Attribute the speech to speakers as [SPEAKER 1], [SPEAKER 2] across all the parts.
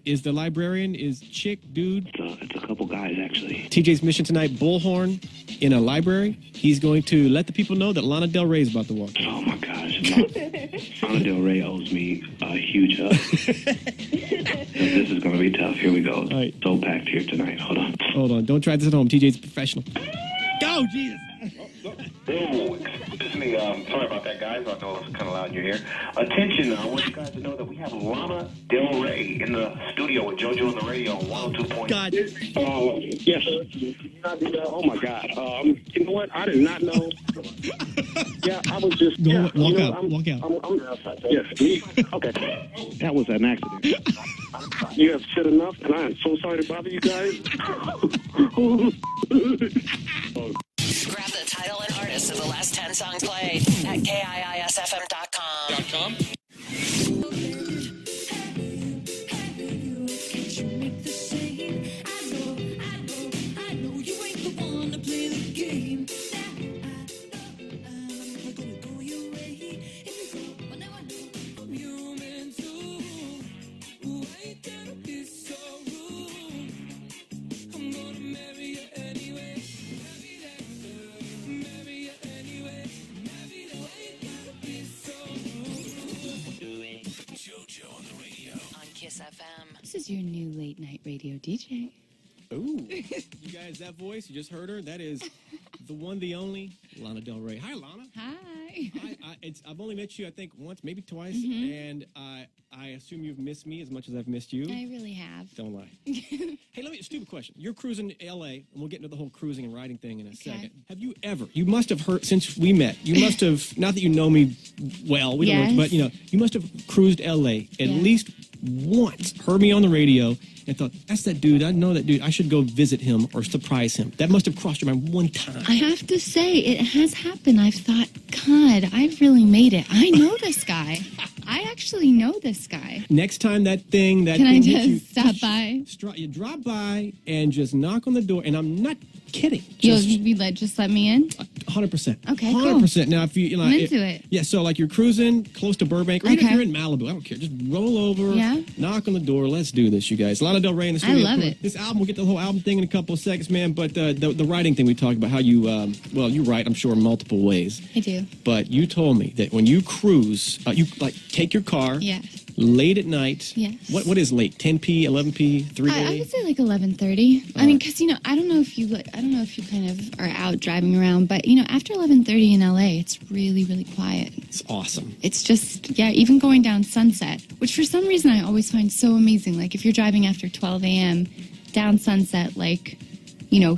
[SPEAKER 1] Is the librarian, is chick, dude?
[SPEAKER 2] It's a couple guys, actually.
[SPEAKER 1] TJ's mission tonight, bullhorn in a library. He's going to let the people know that Lana Del Rey is about to walk.
[SPEAKER 2] Oh, my gosh. Lana Del Rey owes me a huge hug. This is going to be tough. Here we go. All right. So packed here tonight. Hold on.
[SPEAKER 1] Hold on. Don't try this at home. TJ's a professional. Go, Jesus.
[SPEAKER 3] Oh, excuse me. Sorry about that, guys. I know it's kind of loud in your ear. Attention, I want you guys to know that we have Lana Del Rey in the studio with JoJo on the radio on 102.
[SPEAKER 1] God.
[SPEAKER 2] Yes. Oh, my God. You know what? I did not know. Yeah, I was just...
[SPEAKER 1] Go, walk out. Walk out.
[SPEAKER 2] Yes, me. Okay. That was an accident. You have said enough, and I am so sorry to bother you guys.
[SPEAKER 4] Grab the title and artist of the last 10 songs played at KIIS-FM.com. KIIS-FM.
[SPEAKER 5] This is your new late night radio DJ.
[SPEAKER 1] Ooh. You guys, that voice, you just heard her? That is the one, the only, Lana Del Rey. Hi, Lana.
[SPEAKER 5] Hi.
[SPEAKER 1] I've only met you, I think, once, maybe twice, and I assume you've missed me as much as I've missed you.
[SPEAKER 5] I really have.
[SPEAKER 1] Don't lie. Hey, let me, a stupid question. You're cruising L.A., and we'll get into the whole cruising and riding thing in a second. Have you ever, you must have heard, since we met, you must have, not that you know me well, we don't know, but, you know, you must have cruised L.A. at least once, heard me on the radio, and thought, that's that dude, I know that dude, I should go visit him or surprise him. That must have crossed your mind one time.
[SPEAKER 5] I have to say, it has happened. I've thought, God, I've really made it. I know this guy. I actually know this guy.
[SPEAKER 1] Next time that thing
[SPEAKER 5] Can I just stop by?
[SPEAKER 1] You drop by and just knock on the door, and I'm not kidding.
[SPEAKER 5] Just let me in?
[SPEAKER 1] 100%.
[SPEAKER 5] Okay,
[SPEAKER 1] 100%.
[SPEAKER 5] cool.
[SPEAKER 1] Now, if you know,
[SPEAKER 5] I'm into it.
[SPEAKER 1] Yeah, so like you're cruising close to Burbank, or even if you're in Malibu, I don't care. Just roll over, knock on the door. Let's do this, you guys. Lana Del Rey in the studio.
[SPEAKER 5] I love it.
[SPEAKER 1] This album, we'll get to the whole album thing in a couple of seconds, man. But the writing thing we talked about, how you, well, you write, I'm sure, multiple ways.
[SPEAKER 5] I do.
[SPEAKER 1] But you told me that when you cruise, you like take your car.
[SPEAKER 5] Yes.
[SPEAKER 1] Late at night.
[SPEAKER 5] Yes.
[SPEAKER 1] What is late? 10p, 11p, 3
[SPEAKER 5] I would say like 11:30. I mean, because I don't know if you kind of are out driving around, but after 11:30 in LA, it's really, really quiet.
[SPEAKER 1] It's awesome.
[SPEAKER 5] It's just even going down Sunset, which for some reason I always find so amazing. Like if you're driving after 12 a.m. down Sunset, like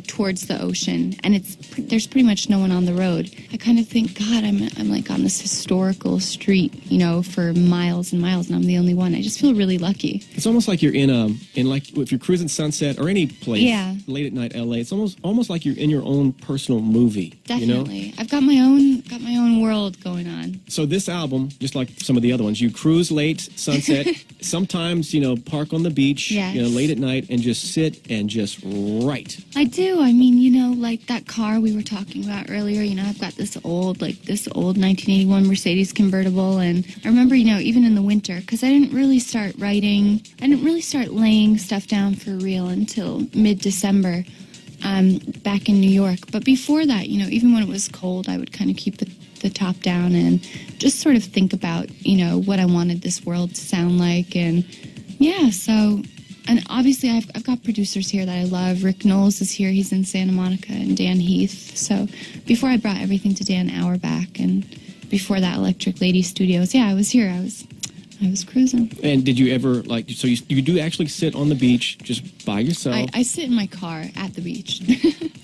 [SPEAKER 5] towards the ocean, and there's pretty much no one on the road. I kind of think, God, I'm like on this historical street, for miles and miles, and I'm the only one. I just feel really lucky.
[SPEAKER 1] It's almost like you're in like if you're cruising Sunset or any place late at night LA. It's almost like you're in your own personal movie.
[SPEAKER 5] Definitely, I've got my own world going on.
[SPEAKER 1] So this album, just like some of the other ones, you cruise late Sunset. Sometimes park on the beach, late at night, and just sit and just write.
[SPEAKER 5] I do. I mean, like that car we were talking about earlier, I've got this old 1981 Mercedes convertible. And I remember, even in the winter, because I didn't really start writing, I didn't really start laying stuff down for real until mid-December back in New York. But before that, even when it was cold, I would kind of keep the top down and just sort of think about, what I wanted this world to sound like. And and obviously, I've got producers here that I love. Rick Knowles is here. He's in Santa Monica, and Dan Heath. So before I brought everything to Dan Auerbach, and before that, Electric Lady Studios, I was here. I was cruising.
[SPEAKER 1] And did you ever, so you do actually sit on the beach just by yourself?
[SPEAKER 5] I sit in my car at the beach.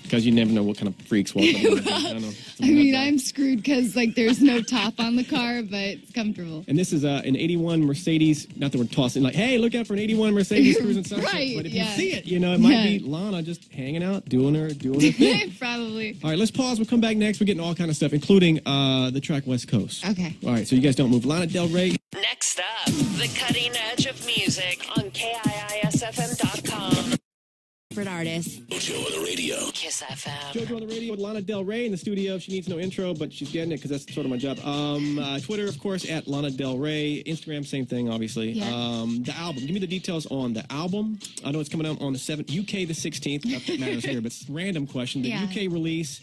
[SPEAKER 1] Because you never know what kind of freaks walk around.
[SPEAKER 5] I'm screwed because, there's no top on the car, but it's comfortable.
[SPEAKER 1] And this is an 81 Mercedes, not that we're tossing, hey, look out for an 81 Mercedes cruising Sunset.
[SPEAKER 5] Right,
[SPEAKER 1] but if you see it, it might be Lana just hanging out, doing her thing.
[SPEAKER 5] Probably.
[SPEAKER 1] All right, let's pause. We'll come back next. We're getting all kind of stuff, including the track West Coast.
[SPEAKER 5] Okay.
[SPEAKER 1] All right, so you guys don't move. Lana Del Rey.
[SPEAKER 4] Next up, the cutting edge of music on KIIS-FM.com.
[SPEAKER 6] favorite artists.
[SPEAKER 4] JoJo on the radio. KIIS-FM.
[SPEAKER 1] JoJo on the radio with Lana Del Rey in the studio. She needs no intro, but she's getting it because that's sort of my job. Twitter, of course, at Lana Del Rey. Instagram, same thing, obviously.
[SPEAKER 5] Yeah.
[SPEAKER 1] The album. Give me the details on the album. I know it's coming out on the 7th. UK the 16th. Not that matters here, but it's a random question. The UK release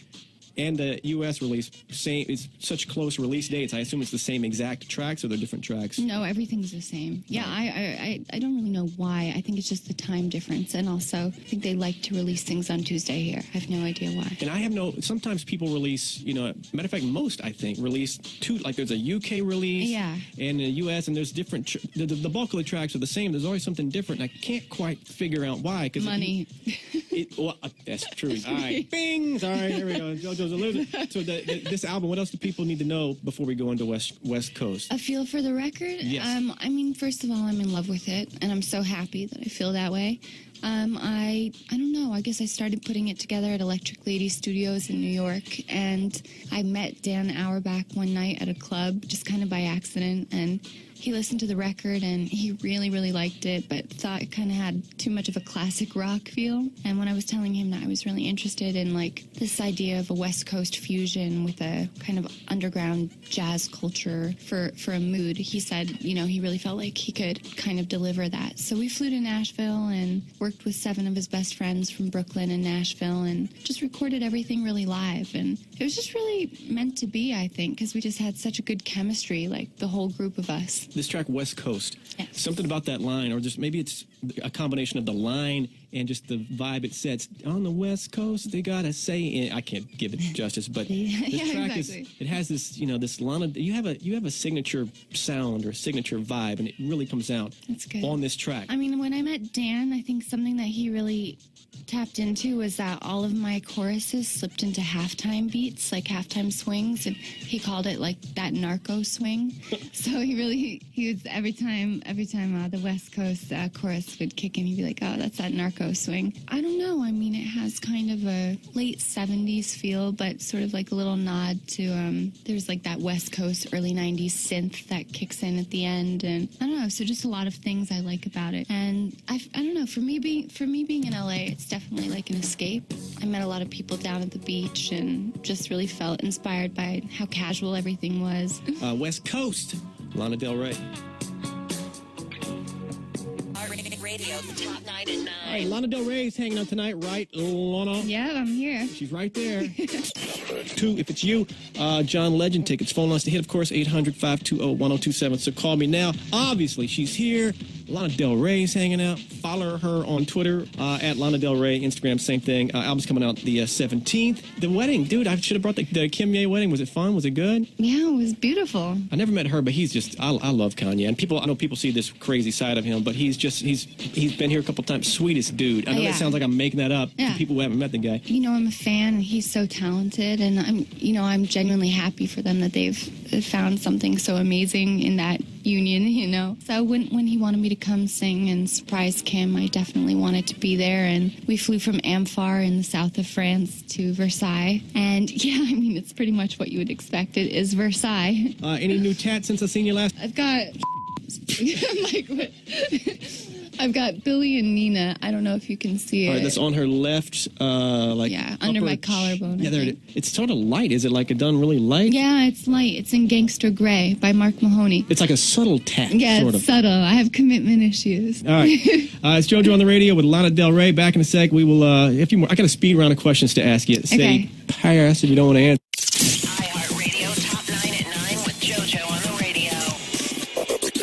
[SPEAKER 1] and the U.S. release, it's such close release dates. I assume it's the same exact tracks, or they're different tracks?
[SPEAKER 5] No, everything's the same. Yeah, I don't really know why. I think it's just the time difference, and also I think they like to release things on Tuesday here. I have no idea why.
[SPEAKER 1] And I have sometimes people release, matter of fact, most, I think, release two, like there's a UK release and a U.S., and there's different, the bulk of the tracks are the same. There's always something different, and I can't quite figure out why.
[SPEAKER 5] Money.
[SPEAKER 1] That's true. All right. Bing! Sorry, there we go. JoJo's a loser. So this album, what else do people need to know before we go into West Coast?
[SPEAKER 5] A feel for the record?
[SPEAKER 1] Yes.
[SPEAKER 5] I mean, first of all, I'm in love with it, and I'm so happy that I feel that way. I don't know. I guess I started putting it together at Electric Lady Studios in New York, and I met Dan Auerbach one night at a club, just kind of by accident, and he listened to the record, and he really, really liked it, but thought it kind of had too much of a classic rock feel. And when I was telling him that I was really interested in, like, this idea of a West Coast fusion with a kind of underground jazz culture for a mood, he said, he really felt like he could kind of deliver that. So we flew to Nashville and worked with 7 of his best friends from Brooklyn and Nashville and just recorded everything really live. And it was just really meant to be, I think, because we just had such a good chemistry, like the whole group of us.
[SPEAKER 1] This track, West Coast,
[SPEAKER 5] yes.
[SPEAKER 1] Something about that line, or just maybe it's a combination of the line and just the vibe it sets. On the West Coast, they gotta say, I can't give it justice, but this track it has this, this Lana, you have a signature sound or signature vibe, and it really comes out on this track.
[SPEAKER 5] I mean, when I met Dan, I think something that he really tapped into was that all of my choruses slipped into halftime beats, like halftime swings, and he called it like that narco swing. So he was every time the West Coast chorus would kick in, he'd be like, oh, that's that narco swing. I don't know. I mean, it has kind of a late 70s feel, but sort of like a little nod to there's like that West Coast early 90s synth that kicks in at the end, and I don't know. So just a lot of things I like about it, and I don't know. For me being in LA, it's definitely like an escape. I met a lot of people down at the beach and just really felt inspired by how casual everything was.
[SPEAKER 1] West Coast, Lana Del Rey.
[SPEAKER 4] Radio, the top 9 at 9.
[SPEAKER 1] All right, Lana Del Rey's hanging out tonight, right, Lana?
[SPEAKER 5] Yeah, I'm here.
[SPEAKER 1] She's right there. 2, if it's you, John Legend tickets. Phone lines to hit, of course, 800-520-1027. So call me now. Obviously, she's here. Lana Del Rey's hanging out. Follow her on Twitter, at Lana Del Rey. Instagram, same thing. Album's coming out the 17th. The wedding, dude, I should have brought the Kim Ye wedding. Was it fun? Was it good?
[SPEAKER 5] Yeah, it was beautiful.
[SPEAKER 1] I never met her, but he's just, I love Kanye. And I know people see this crazy side of him, but he's been here a couple times. Sweetest dude. I know that sounds like I'm making that up to people who haven't met the guy.
[SPEAKER 5] I'm a fan. He's so talented, and I'm genuinely happy for them that they've found something so amazing in that union, So when he wanted me to come sing and surprise Kim, I definitely wanted to be there, and we flew from Amphar in the south of France to Versailles, and it's pretty much what you would expect. It is Versailles.
[SPEAKER 1] Any new tats since I've seen you last?
[SPEAKER 5] I've got I'm like, what? I've got Billy and Nina. I don't know if you can see it.
[SPEAKER 1] All right, that's on her left,
[SPEAKER 5] under my collarbone.
[SPEAKER 1] Yeah, there it is. It's sort of light. Is it like done really light?
[SPEAKER 5] Yeah, it's light. It's in Gangster Gray by Mark Mahoney.
[SPEAKER 1] It's like a subtle tat.
[SPEAKER 5] Yeah,
[SPEAKER 1] sort
[SPEAKER 5] it's
[SPEAKER 1] of
[SPEAKER 5] subtle. I have commitment issues.
[SPEAKER 1] All right, it's JoJo on the radio with Lana Del Rey. Back in a sec. We will. A few more. I got a speed round of questions to ask you. Say pass if you don't want to answer.
[SPEAKER 4] iHeartRadio top 9 at 9 with JoJo on the radio.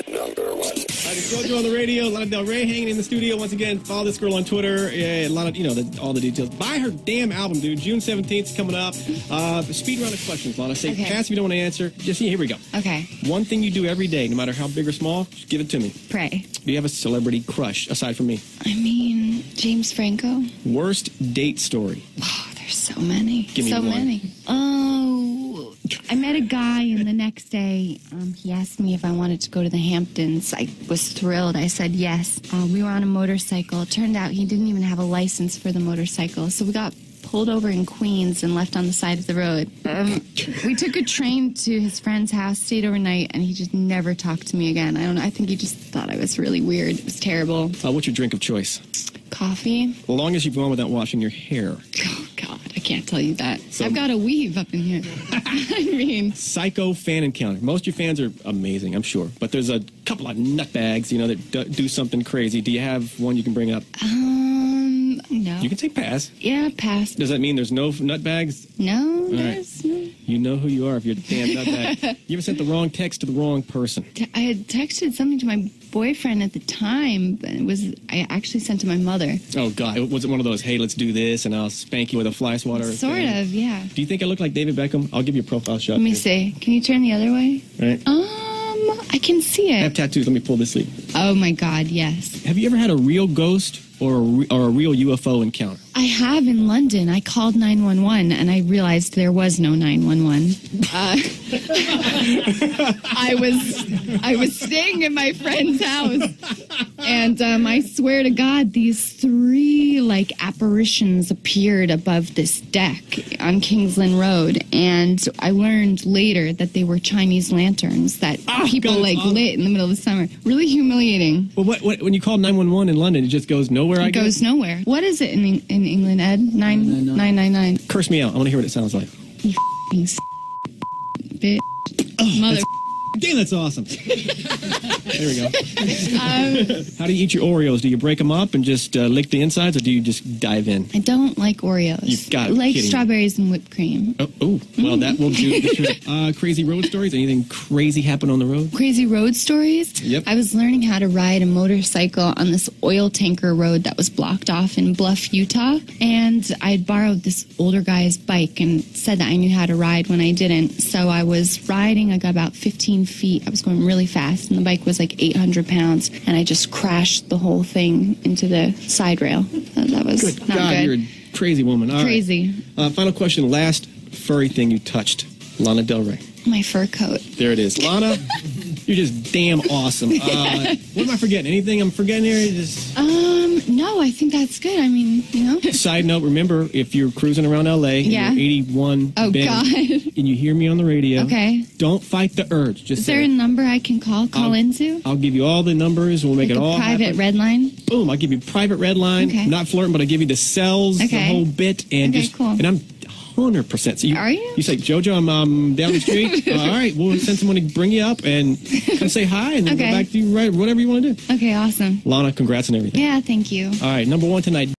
[SPEAKER 1] Number 1. It's JoJo on the radio. Lana Del Rey hanging in the studio once again. Follow this girl on Twitter. Yeah, Lana, all the details. Buy her damn album, dude. June 17th coming up. Speed round of questions, Lana. Say pass if you don't want to answer. Here we go.
[SPEAKER 5] Okay.
[SPEAKER 1] One thing you do every day, no matter how big or small, just give it to me.
[SPEAKER 5] Pray.
[SPEAKER 1] Do you have a celebrity crush aside from me?
[SPEAKER 5] I mean, James Franco.
[SPEAKER 1] Worst date story?
[SPEAKER 5] Oh, there's so many.
[SPEAKER 1] Give me one.
[SPEAKER 5] Many. Oh, I met a guy, and the next day, he asked me if I wanted to go to the Hamptons. I was thrilled. I said yes. We were on a motorcycle. It turned out he didn't even have a license for the motorcycle. So we got pulled over in Queens and left on the side of the road. We took a train to his friend's house, stayed overnight, and he just never talked to me again. I don't know. I think he just thought I was really weird. It was terrible.
[SPEAKER 1] What's your drink of choice?
[SPEAKER 5] Coffee.
[SPEAKER 1] As long as you've gone without washing your hair.
[SPEAKER 5] Oh, God, I can't tell you that.
[SPEAKER 1] So,
[SPEAKER 5] I've got a weave up in here. I mean...
[SPEAKER 1] Psycho fan encounter. Most of your fans are amazing, I'm sure. But there's a couple of nutbags, that do something crazy. Do you have one you can bring up?
[SPEAKER 5] No.
[SPEAKER 1] You can say pass.
[SPEAKER 5] Yeah, pass.
[SPEAKER 1] Does that mean there's no nutbags?
[SPEAKER 5] No, there's no.
[SPEAKER 1] You know who you are if you're a damn nutbag. You ever sent the wrong text to the wrong person?
[SPEAKER 5] I had texted something to my boyfriend at the time, but I actually sent to my mother.
[SPEAKER 1] Oh, God. Was it one of those, hey, let's do this, and I'll spank you with a fly swatter?
[SPEAKER 5] Sort of, yeah.
[SPEAKER 1] Do you think I look like David Beckham? I'll give you a profile shot.
[SPEAKER 5] Let me see. Can you turn the other way?
[SPEAKER 1] Right.
[SPEAKER 5] I can see it.
[SPEAKER 1] I have tattoos. Let me pull this sleeve.
[SPEAKER 5] Oh, my God, yes.
[SPEAKER 1] Have you ever had a real ghost or a real UFO encounter?
[SPEAKER 5] I have in London. I called 911 and I realized there was no 911. I was staying in my friend's house, and I swear to God, these 3 apparitions appeared above this deck on Kingsland Road, and I learned later that they were Chinese lanterns that people lit in the middle of the summer. Really humiliating.
[SPEAKER 1] Well, what when you call 911 in London, it just goes nowhere.
[SPEAKER 5] It goes nowhere. What is it in England, Ed? 999.
[SPEAKER 1] Curse me out. I want to hear what it sounds like.
[SPEAKER 5] You f***ing bitch. Mother.
[SPEAKER 1] Damn, that's awesome. There we go. How do you eat your Oreos? Do you break them up and just lick the insides, or do you just dive in?
[SPEAKER 5] I don't like Oreos.
[SPEAKER 1] You've got
[SPEAKER 5] I like
[SPEAKER 1] kidding.
[SPEAKER 5] Strawberries and whipped cream.
[SPEAKER 1] Well, that will do. Crazy road stories? Anything crazy happen on the road?
[SPEAKER 5] Crazy road stories?
[SPEAKER 1] Yep.
[SPEAKER 5] I was learning how to ride a motorcycle on this oil tanker road that was blocked off in Bluff, Utah. And I'd borrowed this older guy's bike and said that I knew how to ride when I didn't. So I was riding. I got about 15 feet. I was going really fast, and the bike was like 800 pounds, and I just crashed the whole thing into the side rail. That was
[SPEAKER 1] Good
[SPEAKER 5] not
[SPEAKER 1] God,
[SPEAKER 5] good.
[SPEAKER 1] you're a crazy woman. All
[SPEAKER 5] Crazy.
[SPEAKER 1] Right. Final question. Last furry thing you touched. Lana Del Rey.
[SPEAKER 5] My fur coat.
[SPEAKER 1] There it is. Lana, you're just damn awesome. What am I forgetting? Anything I'm forgetting here?
[SPEAKER 5] No, I think that's good. I mean,
[SPEAKER 1] Side note, remember, if you're cruising around L.A.
[SPEAKER 5] Yeah.
[SPEAKER 1] and you're 81
[SPEAKER 5] Oh,
[SPEAKER 1] Ben,
[SPEAKER 5] God.
[SPEAKER 1] and you hear me on the radio,
[SPEAKER 5] Okay.
[SPEAKER 1] don't fight the urge. Just
[SPEAKER 5] Is there a number I can call into?
[SPEAKER 1] I'll give you all the numbers. We'll make
[SPEAKER 5] Like
[SPEAKER 1] it
[SPEAKER 5] a
[SPEAKER 1] all
[SPEAKER 5] private
[SPEAKER 1] happen.
[SPEAKER 5] red line?
[SPEAKER 1] Boom, I'll give you private red line.
[SPEAKER 5] Okay.
[SPEAKER 1] I'm not flirting, but I'll give you the cells, the
[SPEAKER 5] Okay.
[SPEAKER 1] whole bit. And
[SPEAKER 5] Okay, cool.
[SPEAKER 1] And I'm 100%. So
[SPEAKER 5] Are you?
[SPEAKER 1] You say, JoJo, I'm down the street. All right, we'll send someone to bring you up and come say hi, and then
[SPEAKER 5] Okay.
[SPEAKER 1] go back to you, right, whatever you want to do.
[SPEAKER 5] Okay, awesome.
[SPEAKER 1] Lana, congrats on everything.
[SPEAKER 5] Yeah, thank you.
[SPEAKER 1] All right, number 1 tonight.